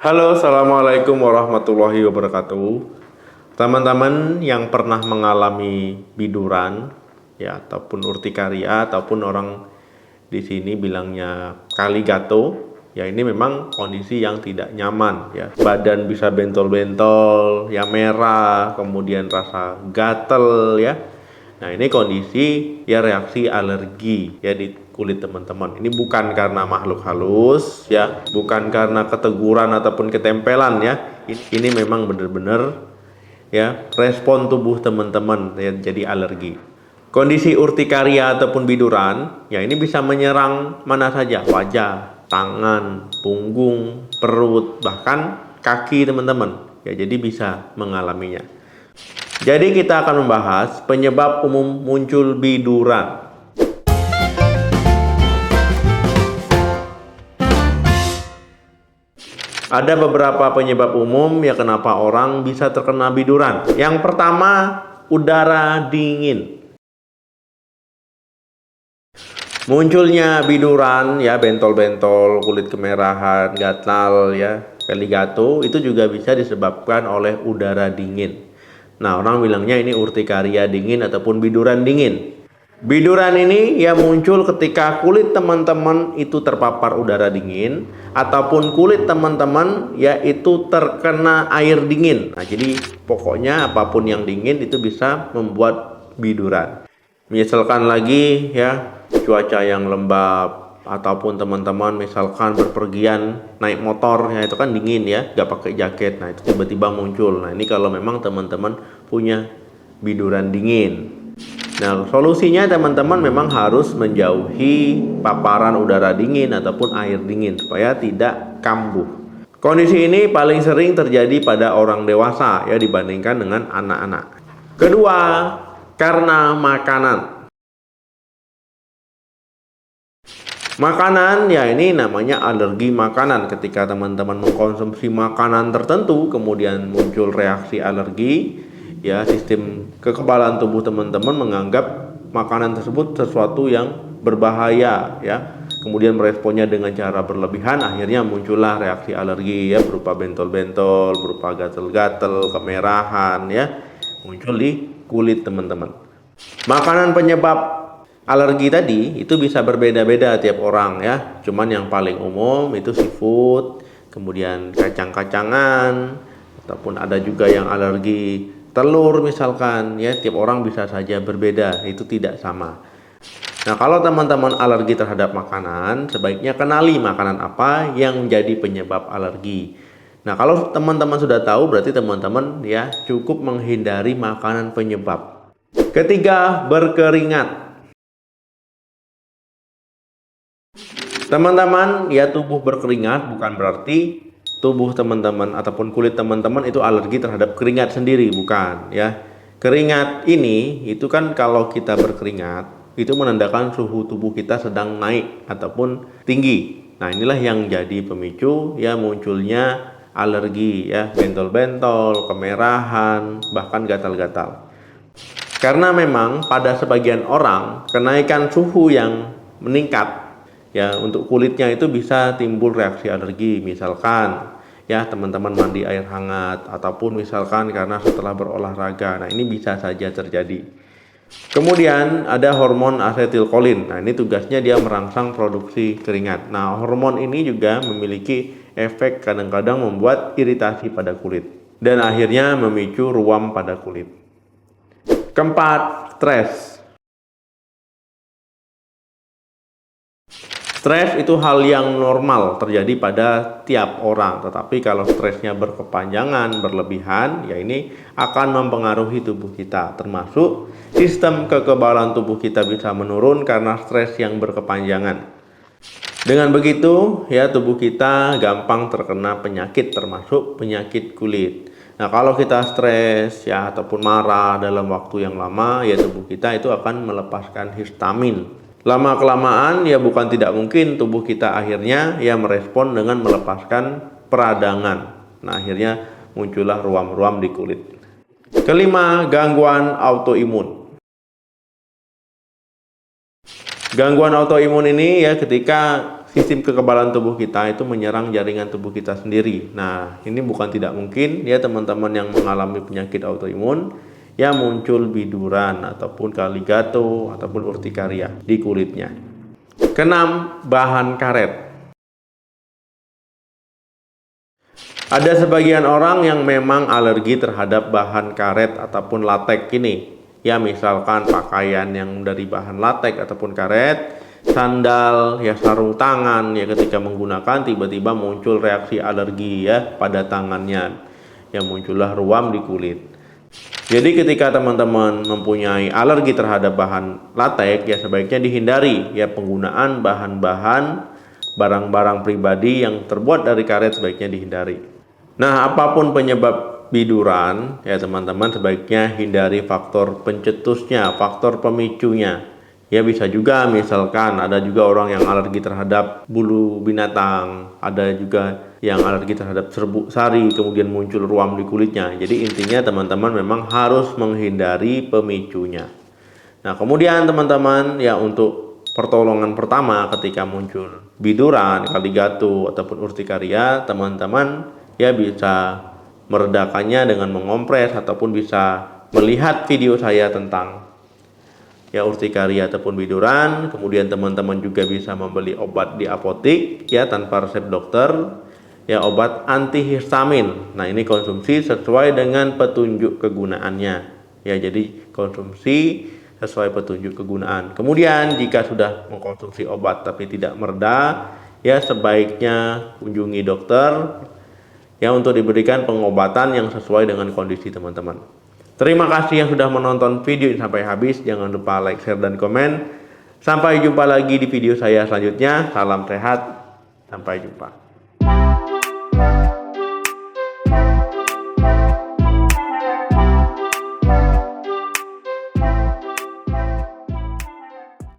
Halo, assalamualaikum warahmatullahi wabarakatuh. Teman-teman yang pernah mengalami biduran, ya, ataupun urtikaria, ataupun orang di sini bilangnya kaligato, ya ini memang kondisi yang tidak nyaman, ya. Badan bisa bentol-bentol, ya merah, kemudian rasa gatel, ya. Nah, ini kondisi ya reaksi alergi ya di kulit teman-teman. Ini bukan karena makhluk halus ya, bukan karena keteguran ataupun ketempelan ya. Ini memang benar-benar ya respon tubuh teman-teman ya jadi alergi. Kondisi urtikaria ataupun biduran ya ini bisa menyerang mana saja, wajah, tangan, punggung, perut, bahkan kaki teman-teman. Ya jadi bisa mengalaminya. Jadi kita akan membahas penyebab umum muncul biduran. Ada beberapa penyebab umum ya kenapa orang bisa terkena biduran. Yang pertama, udara dingin. Munculnya biduran ya, bentol-bentol, kulit kemerahan, gatal ya, kaligato itu juga bisa disebabkan oleh udara dingin. Nah, orang bilangnya ini urtikaria dingin ataupun biduran dingin. Biduran ini ya muncul ketika kulit teman-teman itu terpapar udara dingin ataupun kulit teman-teman ya itu terkena air dingin. Nah, jadi pokoknya apapun yang dingin itu bisa membuat biduran. Misalkan lagi ya cuaca yang lembab ataupun teman-teman misalkan berpergian naik motor ya itu kan dingin ya, nggak pakai jaket. Nah, itu tiba-tiba muncul. Nah, ini kalau memang teman-teman punya biduran dingin. Nah, solusinya teman-teman memang harus menjauhi paparan udara dingin ataupun air dingin supaya tidak kambuh. Kondisi ini paling sering terjadi pada orang dewasa ya dibandingkan dengan anak-anak. Kedua, karena makanan. Makanan ya ini namanya alergi makanan. Ketika teman-teman mengkonsumsi makanan tertentu kemudian muncul reaksi alergi, ya sistem kekebalan tubuh teman-teman menganggap makanan tersebut sesuatu yang berbahaya ya. Kemudian meresponnya dengan cara berlebihan, akhirnya muncullah reaksi alergi ya berupa bentol-bentol, berupa gatel-gatel, kemerahan ya muncul di kulit teman-teman. Makanan penyebab alergi tadi itu bisa berbeda-beda tiap orang ya. Cuman yang paling umum itu seafood, kemudian kacang-kacangan, ataupun ada juga yang alergi telur misalkan ya. Tiap orang bisa saja berbeda, itu tidak sama. Nah, kalau teman-teman alergi terhadap makanan, sebaiknya kenali makanan apa yang menjadi penyebab alergi. Nah, kalau teman-teman sudah tahu berarti teman-teman ya cukup menghindari makanan penyebab. Ketiga, berkeringat. Teman-teman, ya tubuh berkeringat bukan berarti tubuh teman-teman ataupun kulit teman-teman itu alergi terhadap keringat sendiri, bukan ya. Keringat ini itu kan kalau kita berkeringat itu menandakan suhu tubuh kita sedang naik ataupun tinggi. Nah, inilah yang jadi pemicu ya munculnya alergi ya, bentol-bentol, kemerahan, bahkan gatal-gatal. Karena memang pada sebagian orang kenaikan suhu yang meningkat ya untuk kulitnya itu bisa timbul reaksi alergi, misalkan ya teman-teman mandi air hangat ataupun misalkan karena setelah berolahraga. Nah, ini bisa saja terjadi. Kemudian ada hormon asetilkolin. Nah, ini tugasnya dia merangsang produksi keringat. Nah, hormon ini juga memiliki efek kadang-kadang membuat iritasi pada kulit dan akhirnya memicu ruam pada kulit. Keempat, stres. Stres itu hal yang normal terjadi pada tiap orang, tetapi kalau stresnya berkepanjangan, berlebihan, ya ini akan mempengaruhi tubuh kita, termasuk sistem kekebalan tubuh kita bisa menurun karena stres yang berkepanjangan. Dengan begitu, ya tubuh kita gampang terkena penyakit, termasuk penyakit kulit. Nah, kalau kita stres ya ataupun marah dalam waktu yang lama, ya tubuh kita itu akan melepaskan histamin. Lama-kelamaan ya bukan tidak mungkin tubuh kita akhirnya ya merespon dengan melepaskan peradangan. Nah, akhirnya muncullah ruam-ruam di kulit. Kelima, gangguan autoimun. Gangguan autoimun ini ya ketika sistem kekebalan tubuh kita itu menyerang jaringan tubuh kita sendiri. Nah, ini bukan tidak mungkin ya teman-teman yang mengalami penyakit autoimun ya muncul biduran ataupun kaligato ataupun urtikaria di kulitnya. Keenam, bahan karet. Ada sebagian orang yang memang alergi terhadap bahan karet ataupun latek ini. Ya misalkan pakaian yang dari bahan latek ataupun karet, sandal, ya sarung tangan, ya ketika menggunakan tiba-tiba muncul reaksi alergi ya pada tangannya. Ya muncullah ruam di kulit. Jadi ketika teman-teman mempunyai alergi terhadap bahan latek ya sebaiknya dihindari ya penggunaan bahan-bahan barang-barang pribadi yang terbuat dari karet sebaiknya dihindari. Nah, apapun penyebab biduran ya teman-teman sebaiknya hindari faktor pencetusnya, faktor pemicunya. Ya bisa juga misalkan ada juga orang yang alergi terhadap bulu binatang, ada juga yang alergi terhadap serbuk sari kemudian muncul ruam di kulitnya. Jadi intinya teman-teman memang harus menghindari pemicunya. Nah, kemudian teman-teman ya untuk pertolongan pertama ketika muncul biduran, kaligato ataupun urtikaria, teman-teman ya bisa meredakannya dengan mengompres ataupun bisa melihat video saya tentang ya urtikaria ataupun biduran. Kemudian teman-teman juga bisa membeli obat di apotik ya tanpa resep dokter ya, obat antihistamin. Nah, ini konsumsi sesuai dengan petunjuk kegunaannya ya, jadi konsumsi sesuai petunjuk kegunaan. Kemudian jika sudah mengkonsumsi obat tapi tidak mereda ya sebaiknya kunjungi dokter ya untuk diberikan pengobatan yang sesuai dengan kondisi teman-teman. Terima kasih yang sudah menonton video ini sampai habis. Jangan lupa like, share, dan komen. Sampai jumpa lagi di video saya selanjutnya. Salam sehat. Sampai jumpa.